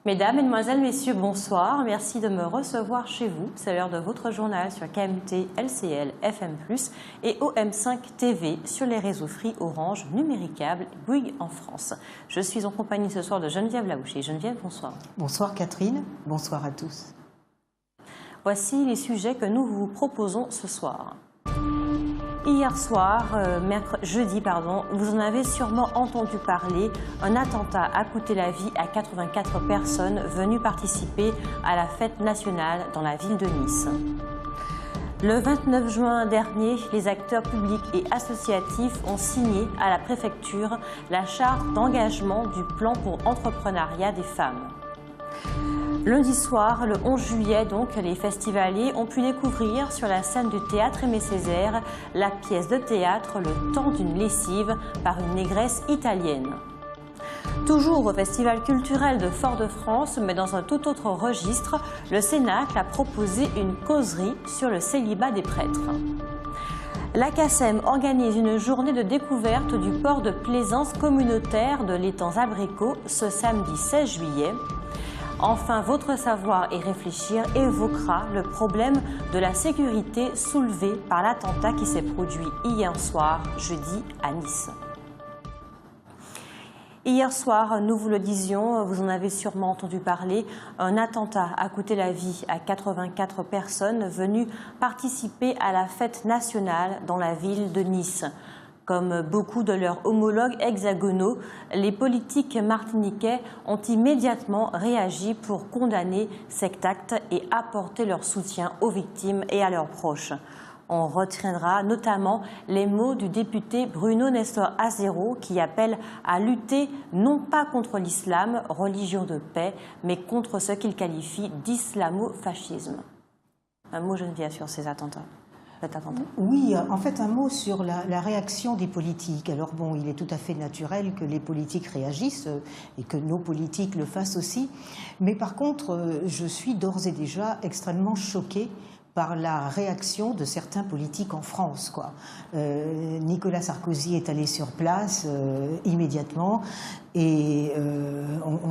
Mesdames, Mesdemoiselles, Messieurs, bonsoir. Merci de me recevoir chez vous. C'est l'heure de votre journal sur KMT, LCL, FM+, et OM5 TV sur les réseaux Free, Orange, Numéricable, Bouygues en France. Je suis en compagnie ce soir de Geneviève Laouché. Geneviève, bonsoir. Bonsoir Catherine, bonsoir à tous. Voici les sujets que nous vous proposons ce soir. Hier soir, jeudi, vous en avez sûrement entendu parler. Un attentat a coûté la vie à 84 personnes venues participer à la fête nationale dans la ville de Nice. Le 29 juin dernier, les acteurs publics et associatifs ont signé à la préfecture la charte d'engagement du plan pour l'entrepreneuriat des femmes. Lundi soir, le 11 juillet, les festivaliers ont pu découvrir sur la scène du théâtre Aimé Césaire la pièce de théâtre Le temps d'une lessive par une négresse italienne. Toujours au Festival culturel de Fort-de-France, mais dans un tout autre registre, le Cénacle a proposé une causerie sur le célibat des prêtres. L'ACASEM organise une journée de découverte du port de plaisance communautaire de l'étang Abricot ce samedi 16 juillet. Enfin, votre savoir et réfléchir évoquera le problème de la sécurité soulevé par l'attentat qui s'est produit hier soir, jeudi, à Nice. Hier soir, nous vous le disions, vous en avez sûrement entendu parler, un attentat a coûté la vie à 84 personnes venues participer à la fête nationale dans la ville de Nice. Comme beaucoup de leurs homologues hexagonaux, les politiques martiniquais ont immédiatement réagi pour condamner cet acte et apporter leur soutien aux victimes et à leurs proches. On retiendra notamment les mots du député Bruno Nestor Azero qui appelle à lutter non pas contre l'islam, religion de paix, mais contre ce qu'il qualifie d'islamo-fascisme. Un mot, Geneviève, sur ces attentats. Oui, en fait, un mot sur la réaction des politiques. Alors bon, il est tout à fait naturel que les politiques réagissent et que nos politiques le fassent aussi. Mais par contre, je suis d'ores et déjà extrêmement choquée par la réaction de certains politiques en France, quoi. Nicolas Sarkozy est allé sur place immédiatement et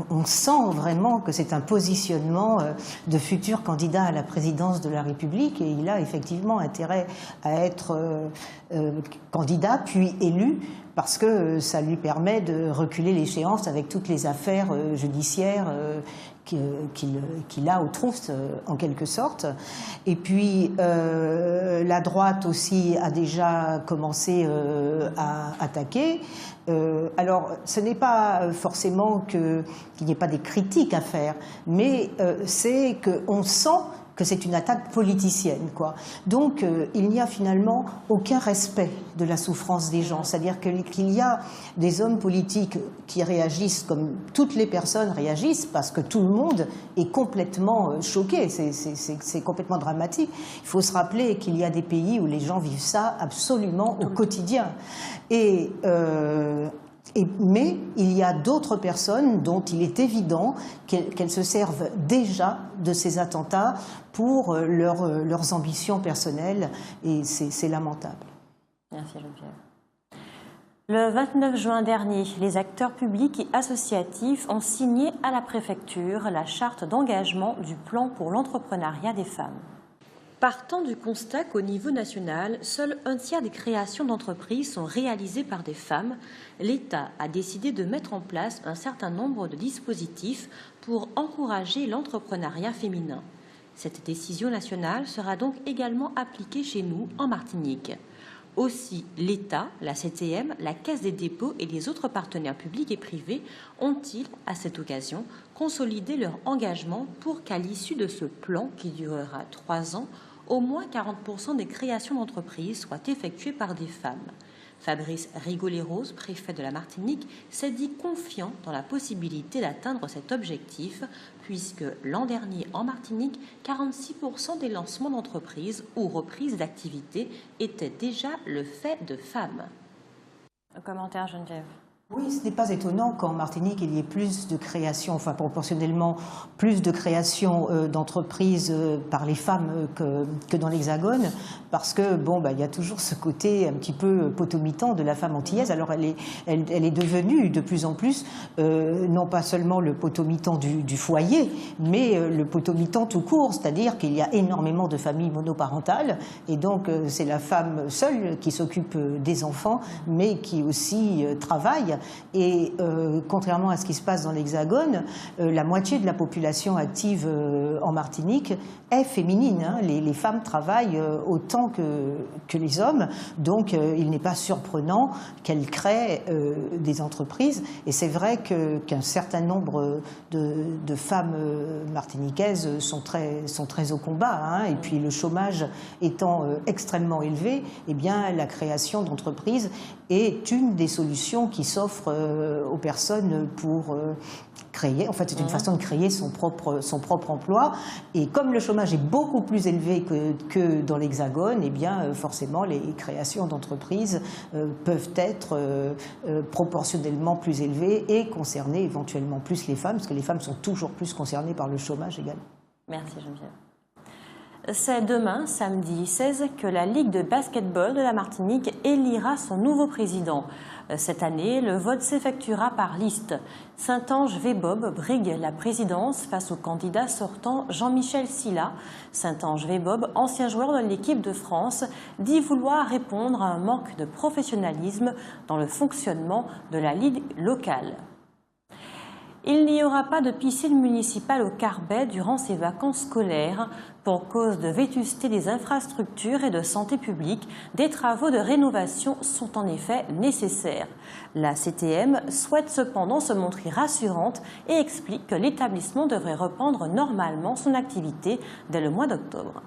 on sent vraiment que c'est un positionnement de futur candidat à la présidence de la République et il a effectivement intérêt à être candidat puis élu parce que ça lui permet de reculer l'échéance avec toutes les affaires judiciaires qu'il a aux trousses en quelque sorte. Et puis la droite aussi a déjà commencé à attaquer. Alors ce n'est pas forcément qu'il n'y ait pas des critiques à faire, mais c'est qu'on sent que c'est une attaque politicienne, quoi. Donc il n'y a finalement aucun respect de la souffrance des gens. C'est-à-dire qu'il y a des hommes politiques qui réagissent comme toutes les personnes réagissent parce que tout le monde est complètement choqué. C'est complètement dramatique. Il faut se rappeler qu'il y a des pays où les gens vivent ça absolument au quotidien. Mais il y a d'autres personnes dont il est évident qu'elles se servent déjà de ces attentats pour leurs ambitions personnelles et c'est lamentable. Merci Geneviève. Le 29 juin dernier, les acteurs publics et associatifs ont signé à la préfecture la charte d'engagement du plan pour l'entrepreneuriat des femmes. Partant du constat qu'au niveau national, seul un tiers des créations d'entreprises sont réalisées par des femmes, l'État a décidé de mettre en place un certain nombre de dispositifs pour encourager l'entrepreneuriat féminin. Cette décision nationale sera donc également appliquée chez nous, en Martinique. Aussi, l'État, la CTM, la Caisse des dépôts et les autres partenaires publics et privés ont-ils, à cette occasion, consolidé leur engagement pour qu'à l'issue de ce plan, qui durera 3 ans, au moins 40% des créations d'entreprises soient effectuées par des femmes. Fabrice Rigoleros, préfet de la Martinique, s'est dit confiant dans la possibilité d'atteindre cet objectif, puisque l'an dernier, en Martinique, 46% des lancements d'entreprises ou reprises d'activité étaient déjà le fait de femmes. Un commentaire, Geneviève. Oui, ce n'est pas étonnant qu'en Martinique, il y ait plus de création, enfin proportionnellement plus de création d'entreprises par les femmes que dans l'Hexagone, parce que bon, il y a toujours ce côté un petit peu potomitan de la femme antillaise. Alors elle est devenue de plus en plus non pas seulement le potomitan du foyer, mais le potomitan tout court, c'est-à-dire qu'il y a énormément de familles monoparentales, et donc c'est la femme seule qui s'occupe des enfants, mais qui aussi travaille. Et contrairement à ce qui se passe dans l'Hexagone, la moitié de la population active en Martinique est féminine. Hein. Les femmes travaillent autant que les hommes, donc il n'est pas surprenant qu'elles créent des entreprises. Et c'est vrai qu'un certain nombre de femmes martiniquaises sont très au combat. Hein. Et puis le chômage étant extrêmement élevé, eh bien la création d'entreprises est une des solutions qui s'offre aux personnes pour créer. En fait, c'est une façon de créer son propre emploi. Et comme le chômage est beaucoup plus élevé que dans l'Hexagone, eh bien, forcément, les créations d'entreprises peuvent être proportionnellement plus élevées et concerner éventuellement plus les femmes, parce que les femmes sont toujours plus concernées par le chômage également. Merci Geneviève. C'est demain, samedi 16, que la Ligue de basketball de la Martinique élira son nouveau président. Cette année, le vote s'effectuera par liste. Saint-Ange-Vébob brigue la présidence face au candidat sortant Jean-Michel Silla. Saint-Ange-Vébob, ancien joueur de l'équipe de France, dit vouloir répondre à un manque de professionnalisme dans le fonctionnement de la ligue locale. Il n'y aura pas de piscine municipale au Carbet durant ces vacances scolaires. Pour cause de vétusté des infrastructures et de santé publique, des travaux de rénovation sont en effet nécessaires. La CTM souhaite cependant se montrer rassurante et explique que l'établissement devrait reprendre normalement son activité dès le mois d'octobre.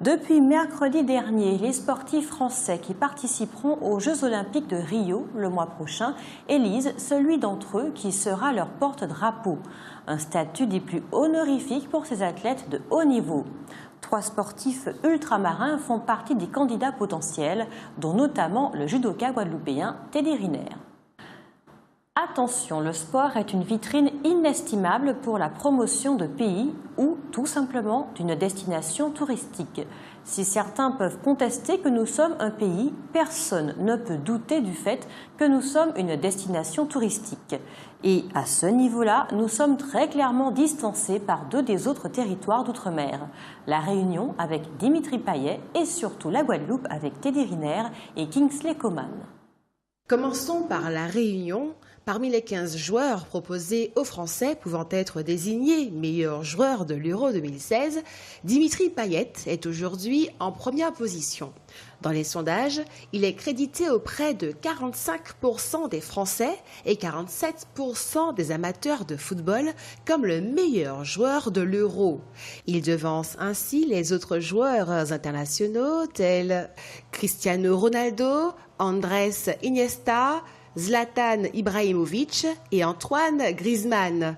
Depuis mercredi dernier, les sportifs français qui participeront aux Jeux Olympiques de Rio le mois prochain élisent celui d'entre eux qui sera leur porte-drapeau. Un statut des plus honorifiques pour ces athlètes de haut niveau. 3 sportifs ultramarins font partie des candidats potentiels, dont notamment le judoka guadeloupéen Teddy Riner. Attention, le sport est une vitrine inestimable pour la promotion de pays ou tout simplement d'une destination touristique. Si certains peuvent contester que nous sommes un pays, personne ne peut douter du fait que nous sommes une destination touristique. Et à ce niveau-là, nous sommes très clairement distancés par 2 des autres territoires d'outre-mer. La Réunion avec Dimitri Payet et surtout la Guadeloupe avec Teddy Riner et Kingsley Coman. Commençons par la Réunion. Parmi les 15 joueurs proposés aux Français pouvant être désignés meilleurs joueurs de l'Euro 2016, Dimitri Payet est aujourd'hui en première position. Dans les sondages, il est crédité auprès de 45% des Français et 47% des amateurs de football comme le meilleur joueur de l'Euro. Il devance ainsi les autres joueurs internationaux tels Cristiano Ronaldo, Andrés Iniesta, Zlatan Ibrahimovic et Antoine Griezmann.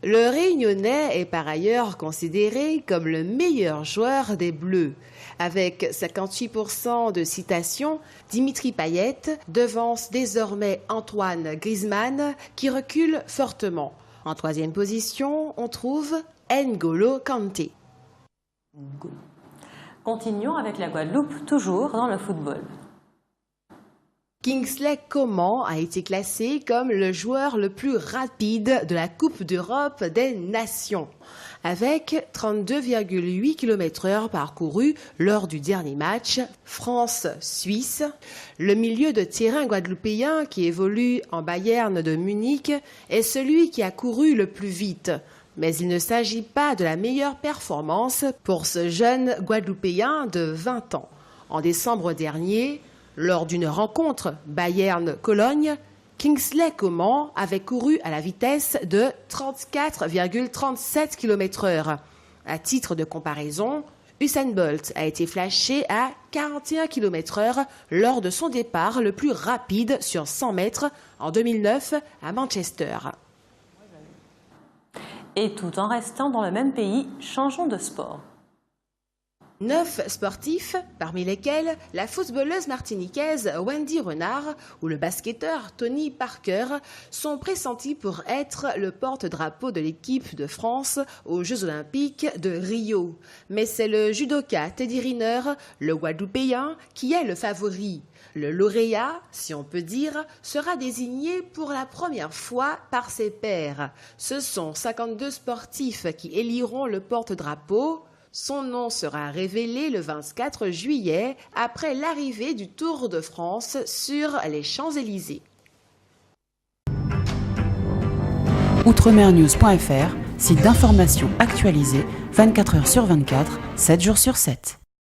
Le Réunionnais est par ailleurs considéré comme le meilleur joueur des Bleus. Avec 58% de citations, Dimitri Payet devance désormais Antoine Griezmann qui recule fortement. En 3e position, on trouve N'Golo Kanté. Continuons avec la Guadeloupe, toujours dans le football. Kingsley Coman a été classé comme le joueur le plus rapide de la Coupe d'Europe des Nations, avec 32,8 km/h parcourus lors du dernier match France-Suisse. Le milieu de terrain guadeloupéen qui évolue en Bayern de Munich est celui qui a couru le plus vite. Mais il ne s'agit pas de la meilleure performance pour ce jeune Guadeloupéen de 20 ans. En décembre dernier, lors d'une rencontre Bayern-Cologne, Kingsley Coman avait couru à la vitesse de 34,37 km/h. À titre de comparaison, Usain Bolt a été flashé à 41 km/h lors de son départ le plus rapide sur 100 mètres en 2009 à Manchester. Et tout en restant dans le même pays, changeons de sport. 9 sportifs, parmi lesquels la footballeuse martiniquaise Wendy Renard ou le basketteur Tony Parker, sont pressentis pour être le porte-drapeau de l'équipe de France aux Jeux Olympiques de Rio. Mais c'est le judoka Teddy Riner, le Guadeloupéen, qui est le favori. Le lauréat, si on peut dire, sera désigné pour la première fois par ses pairs. Ce sont 52 sportifs qui éliront le porte-drapeau. Son nom sera révélé le 24 juillet après l'arrivée du Tour de France sur les Champs-Élysées. Outremernews.fr, site d'information actualisé 24 h sur 24, 7 jours sur 7.